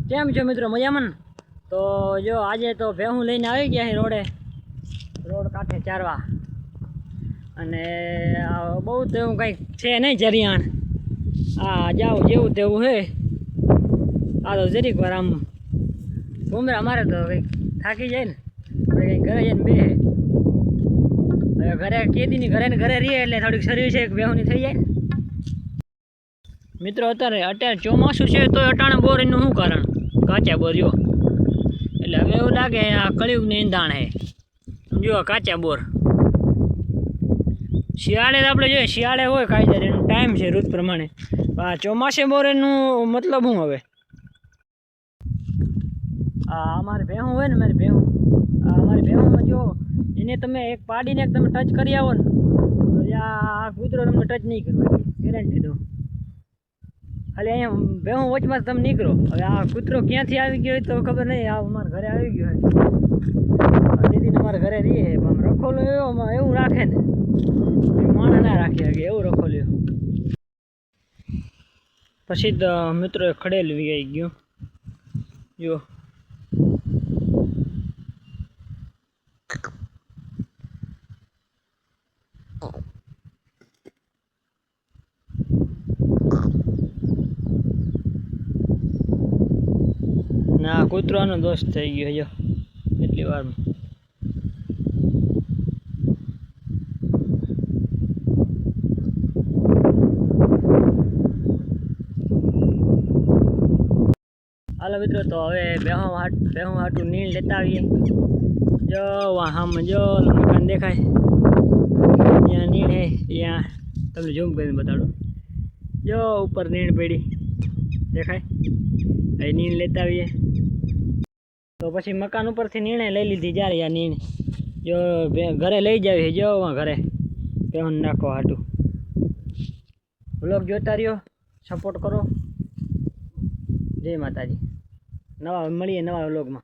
કેम છો મિત્રો, મજામાં? તો જો આજે તો ભેહું લઈને આવી ગયા છે રોડ કાંઠે ચારવા. અને બહુ તો એવું કંઈક છે નહીં જરિયાણ. આ જાવ જેવું તેવું છે. આ તો જરીક વાર આમ ઘૂમરા મારે તો કંઈક થાકી જાય ને, કંઈક ઘરે જઈને બે હવે ઘરે કેદીની ઘરે રહીએ એટલે થોડીક સર્વિસ એક ભેહુંની થઈ જાય. મિત્રો અત્યારે ચોમાસું છે તો અટાણે બોર એનું શું કારણ? કાચા બોર જો એટલે હવે એવું લાગે આ કળિયુગની ઈંધાણ છે. જો કાચા બોર શિયાળે આપણે જોઈએ, શિયાળે હોય કાયદા એનો ટાઈમ છે ઋતુ પ્રમાણે. આ ચોમાસે બોર એનું મતલબ શું હવે? આ અમારી ભેહું હોય ને, મારી ભેહુંમાં જો એને તમે એક પાડીને એક તમે ટચ કરી આવો ને તો આ કૂતરો તમને ટચ નહીં કરવા, ગેરંટી દઉં. ખાલી અહીંયા ભેહું વચમાં તમે નીકળો. હવે આ કૂતરો ક્યાંથી આવી ગયો તો ખબર નહીં. આ અમારા ઘરે આવી ગયો હોય દીદીને અમારા ઘરે રહીએ પણ રખોલો એવું રાખે ને માણસ ના રાખી શકે એવું રખોલ્યો. પછી તો મિત્રો ખડેલ વી ગયું જો. ના કૂતરાનો દોસ્ત થઈ ગયો જો એટલી વારમાં. હાલો મિત્રો, તો હવે ભેહું હાટું નીણ લેતા આવીએ. જો આમ જો મકાન દેખાય ત્યાં નીણ હે, ત્યાં તમને ઝૂમ કરીને બતાડું. જો ઉપર નીણ પડી દેખાય, એ નીણ લેતા આવીએ. તો પછી મકાન ઉપરથી નીણે લઈ લીધી જ્યારે આ નીણ જો ઘરે લઈ જાવી જો ઘરે ભેહું નાખો હાટું. વ્લોગ જોતા રહ્યો, સપોર્ટ કરો. જય માતાજી. મળીએ નવા વ્લોગમાં.